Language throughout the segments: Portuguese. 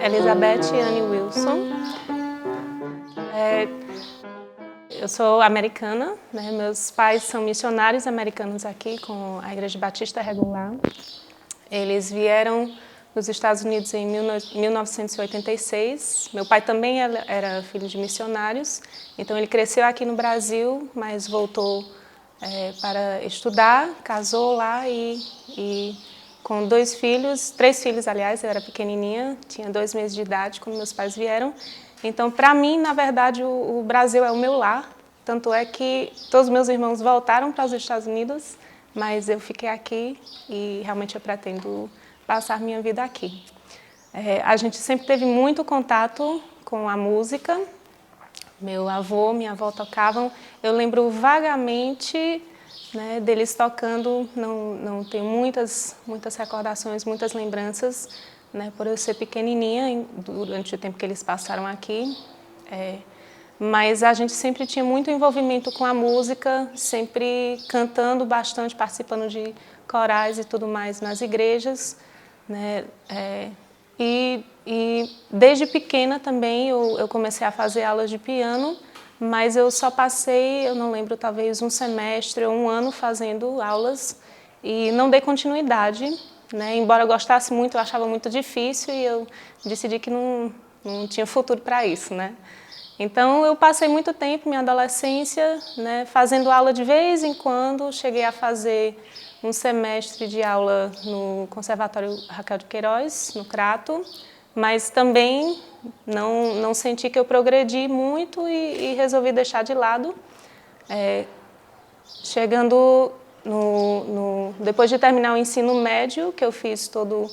Elizabeth Anne Wilson. Eu sou americana, né? Meus pais são missionários americanos aqui com a Igreja Batista Regular. Eles vieram nos Estados Unidos em 1986. Meu pai também era filho de missionários, então ele cresceu aqui no Brasil, mas voltou para estudar, casou lá e com três filhos, aliás, eu era pequenininha, tinha 2 meses de idade quando meus pais vieram. Então, para mim, na verdade, o Brasil é o meu lar, tanto é que todos os meus irmãos voltaram para os Estados Unidos, mas eu fiquei aqui e realmente eu pretendo passar minha vida aqui. A gente sempre teve muito contato com a música. Meu avô, minha avó tocavam. Eu lembro vagamente, né, deles tocando. Não tenho muitas recordações, muitas lembranças, né, por eu ser pequenininha durante o tempo que eles passaram aqui. Mas a gente sempre tinha muito envolvimento com a música, sempre cantando bastante, participando de corais e tudo mais nas igrejas, né? E desde pequena também eu comecei a fazer aulas de piano, mas eu só passei, eu não lembro, talvez um semestre ou um ano fazendo aulas e não dei continuidade, né? Embora eu gostasse muito, eu achava muito difícil e eu decidi que não tinha futuro para isso, né? Então, eu passei muito tempo, minha adolescência, né, fazendo aula de vez em quando. Cheguei a fazer um semestre de aula no Conservatório Raquel de Queiroz, no Crato, mas também não senti que eu progredi muito e resolvi deixar de lado. Chegando depois de terminar o ensino médio, que eu fiz todo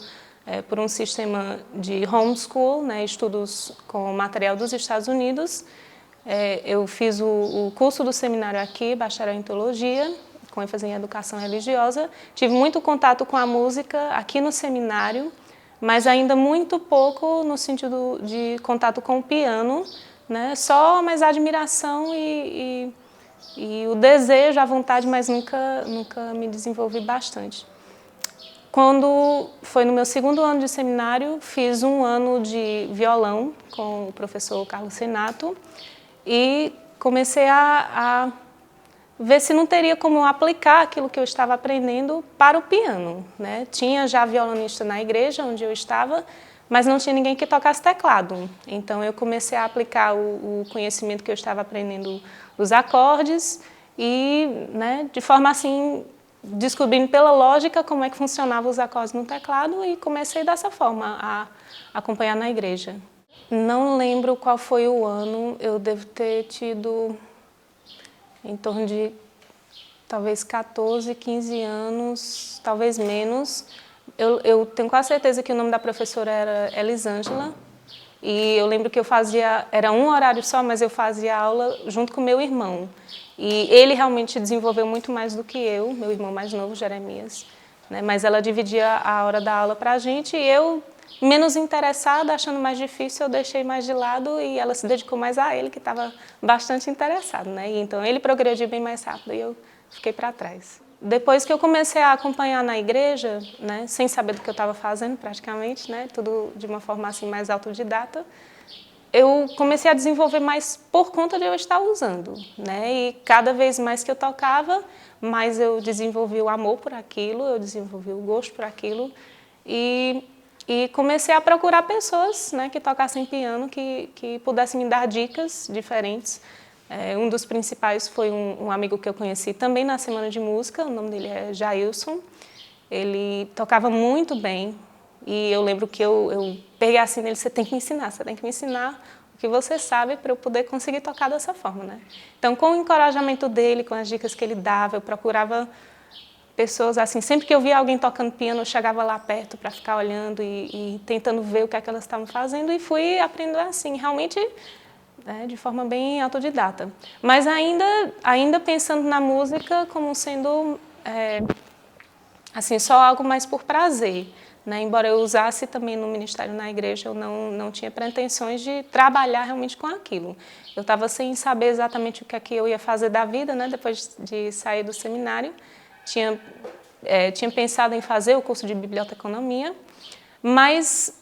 por um sistema de homeschool, né, estudos com material dos Estados Unidos. Eu fiz o curso do seminário aqui, bacharel em teologia, com ênfase em educação religiosa. Tive muito contato com a música aqui no seminário, mas ainda muito pouco no sentido de contato com o piano, né, só mais admiração e o desejo, a vontade, mas nunca me desenvolvi bastante. Quando foi no meu 2º ano de seminário, fiz um ano de violão com o professor Carlos Senato e comecei a ver se não teria como aplicar aquilo que eu estava aprendendo para o piano, né? Tinha já violonista na igreja onde eu estava, mas não tinha ninguém que tocasse teclado. Então eu comecei a aplicar o conhecimento que eu estava aprendendo, os acordes e, né, de forma assim, descobrindo pela lógica como é que funcionavam os acordes no teclado e comecei dessa forma a acompanhar na igreja. Não lembro qual foi o ano, eu devo ter tido em torno de talvez 14, 15 anos, talvez menos. Eu tenho quase certeza que o nome da professora era Elisângela e eu lembro que eu fazia, era um horário só, mas eu fazia aula junto com meu irmão. E ele realmente desenvolveu muito mais do que eu, meu irmão mais novo, Jeremias, né? Mas ela dividia a hora da aula para a gente e eu, menos interessada, achando mais difícil, eu deixei mais de lado e ela se dedicou mais a ele, que estava bastante interessado, né? E então ele progrediu bem mais rápido e eu fiquei para trás. Depois que eu comecei a acompanhar na igreja, né, sem saber do que eu estava fazendo praticamente, né, tudo de uma forma assim mais autodidata, eu comecei a desenvolver mais por conta de eu estar usando, né? E cada vez mais que eu tocava, mais eu desenvolvi o amor por aquilo, eu desenvolvi o gosto por aquilo e comecei a procurar pessoas, né, que tocassem piano, que pudessem me dar dicas diferentes. Um dos principais foi um amigo que eu conheci também na Semana de Música, o nome dele é Jailson. Ele tocava muito bem. E eu lembro que eu peguei assim nele, você tem que me ensinar o que você sabe para eu poder conseguir tocar dessa forma, né? Então, com o encorajamento dele, com as dicas que ele dava, eu procurava pessoas assim, sempre que eu via alguém tocando piano, eu chegava lá perto para ficar olhando e tentando ver o que é que elas estavam fazendo e fui aprendendo assim, realmente, né, de forma bem autodidata. Mas ainda pensando na música como sendo assim, só algo mais por prazer. Né? Embora eu usasse também no ministério na igreja, eu não tinha pretensões de trabalhar realmente com aquilo. Eu estava sem saber exatamente o que é que eu ia fazer da vida, né? Depois de sair do seminário. Tinha pensado em fazer o curso de biblioteconomia, mas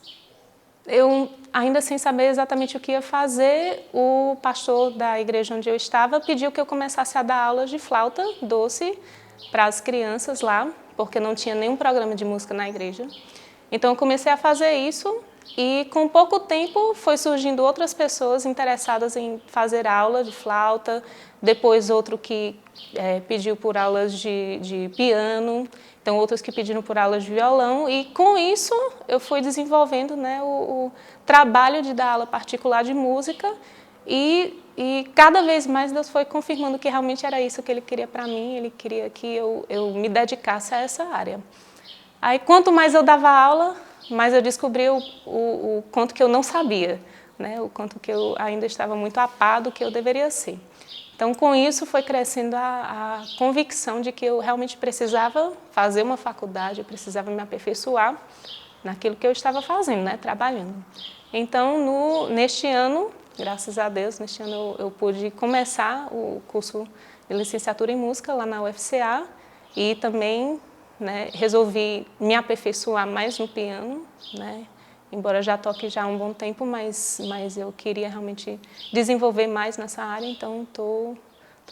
eu ainda sem saber exatamente o que ia fazer, o pastor da igreja onde eu estava pediu que eu começasse a dar aulas de flauta doce para as crianças lá, porque não tinha nenhum programa de música na igreja. Então eu comecei a fazer isso e com pouco tempo foi surgindo outras pessoas interessadas em fazer aula de flauta, depois outro que pediu por aulas de piano, então outros que pediram por aulas de violão, e com isso eu fui desenvolvendo, né, o trabalho de dar aula particular de música e cada vez mais Deus foi confirmando que realmente era isso que Ele queria para mim, Ele queria que eu me dedicasse a essa área. Aí quanto mais eu dava aula, mais eu descobri o quanto que eu não sabia, né, o quanto que eu ainda estava muito a par do que eu deveria ser. Então, com isso, foi crescendo a convicção de que eu realmente precisava fazer uma faculdade, eu precisava me aperfeiçoar naquilo que eu estava fazendo, né, trabalhando. Então, neste ano, graças a Deus, neste ano eu pude começar o curso de licenciatura em música lá na UFCA e também, né, resolvi me aperfeiçoar mais no piano, né, embora já toque já há um bom tempo, mas eu queria realmente desenvolver mais nessa área, então estou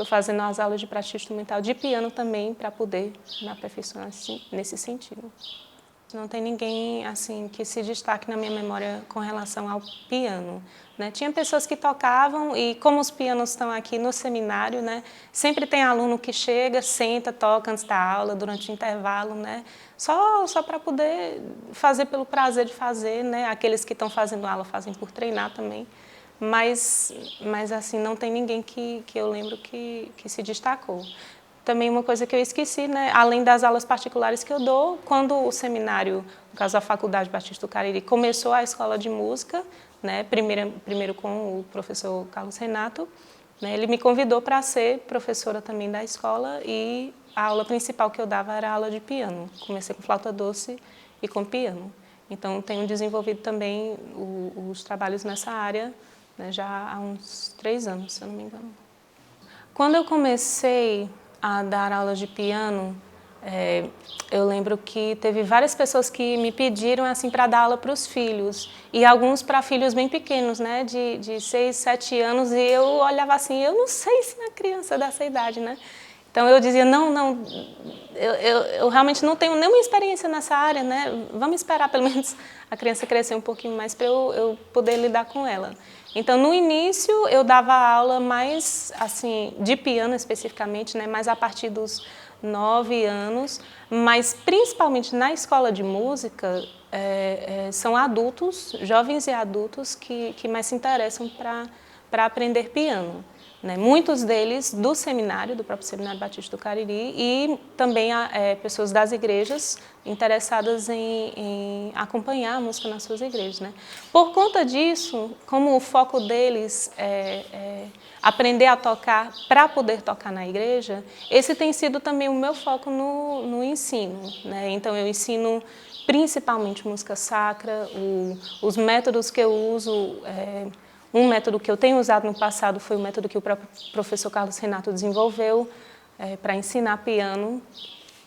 fazendo as aulas de prática instrumental de piano também para poder me aperfeiçoar nesse sentido. Não tem ninguém assim que se destaque na minha memória com relação ao piano, né? Tinha pessoas que tocavam e como os pianos estão aqui no seminário, né? Sempre tem aluno que chega, senta, toca antes da aula, durante o intervalo, né? Só para poder fazer pelo prazer de fazer, né? Aqueles que estão fazendo aula fazem por treinar também, mas assim não tem ninguém que eu lembro que se destacou. Também uma coisa que eu esqueci, né? Além das aulas particulares que eu dou, quando o seminário, no caso a Faculdade Batista do Cariri, começou a escola de música, né? Primeiro com o professor Carlos Renato, né? Ele me convidou para ser professora também da escola e a aula principal que eu dava era a aula de piano. Comecei com flauta doce e com piano. Então, tenho desenvolvido também os trabalhos nessa área, né? Já há uns 3 anos, se eu não me engano. Quando eu comecei a dar aulas de piano, eu lembro que teve várias pessoas que me pediram assim para dar aula para os filhos e alguns para filhos bem pequenos, né, de 6, 7 anos, e eu olhava assim, eu não sei ensinar criança dessa idade, né? Então eu dizia, não, eu realmente não tenho nenhuma experiência nessa área, né? Vamos esperar pelo menos a criança crescer um pouquinho mais para eu poder lidar com ela. Então, no início, eu dava aula mais, assim, de piano especificamente, né, mais a partir dos 9 anos, mas principalmente na escola de música, são adultos, jovens e adultos, que mais se interessam para aprender piano, né? Muitos deles do seminário, do próprio Seminário Batista do Cariri, e também pessoas das igrejas interessadas em acompanhar a música nas suas igrejas, né? Por conta disso, como o foco deles é aprender a tocar para poder tocar na igreja, esse tem sido também o meu foco no ensino, né? Então eu ensino principalmente música sacra, os métodos que eu uso. Um método que eu tenho usado no passado foi o método que o próprio professor Carlos Renato desenvolveu para ensinar piano.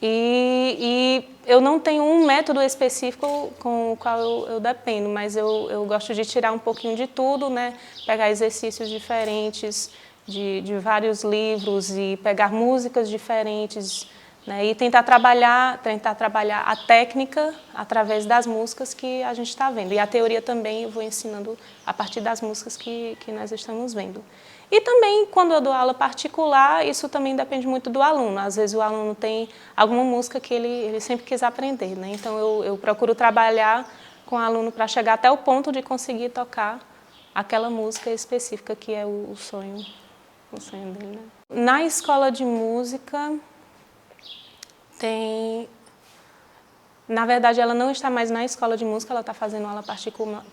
E eu não tenho um método específico com o qual eu dependo, mas eu gosto de tirar um pouquinho de tudo, né? Pegar exercícios diferentes de vários livros e pegar músicas diferentes, né, e tentar trabalhar a técnica através das músicas que a gente está vendo. E a teoria também eu vou ensinando a partir das músicas que nós estamos vendo. E também, quando eu dou aula particular, isso também depende muito do aluno. Às vezes o aluno tem alguma música que ele sempre quis aprender, né? Então eu procuro trabalhar com o aluno para chegar até o ponto de conseguir tocar aquela música específica que é o sonho dele, né? Na escola de música, na verdade, ela não está mais na escola de música, ela está fazendo aula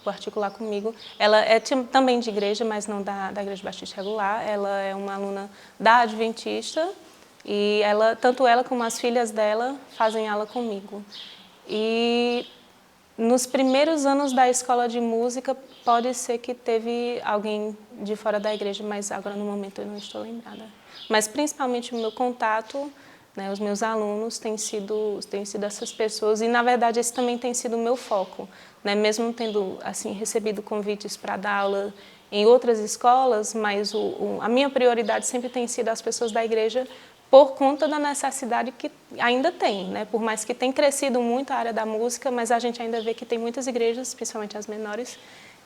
particular comigo. Ela é também de igreja, mas não da Igreja Batista Regular. Ela é uma aluna da Adventista e tanto ela como as filhas dela fazem aula comigo. E nos primeiros anos da escola de música, pode ser que teve alguém de fora da igreja, mas agora no momento eu não estou lembrada. Mas principalmente o meu contato né? Os meus alunos têm sido essas pessoas e, na verdade, esse também tem sido o meu foco, né? Mesmo tendo assim, recebido convites para dar aula em outras escolas, mas a minha prioridade sempre tem sido as pessoas da igreja por conta da necessidade que ainda tem, né? Por mais que tenha crescido muito a área da música, mas a gente ainda vê que tem muitas igrejas, principalmente as menores,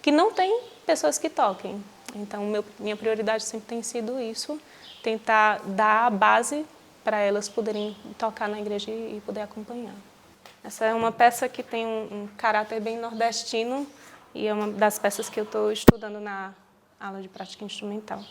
que não tem pessoas que toquem. Então, minha prioridade sempre tem sido isso, tentar dar a base para elas poderem tocar na igreja e poder acompanhar. Essa é uma peça que tem um caráter bem nordestino e é uma das peças que eu estou estudando na aula de prática instrumental.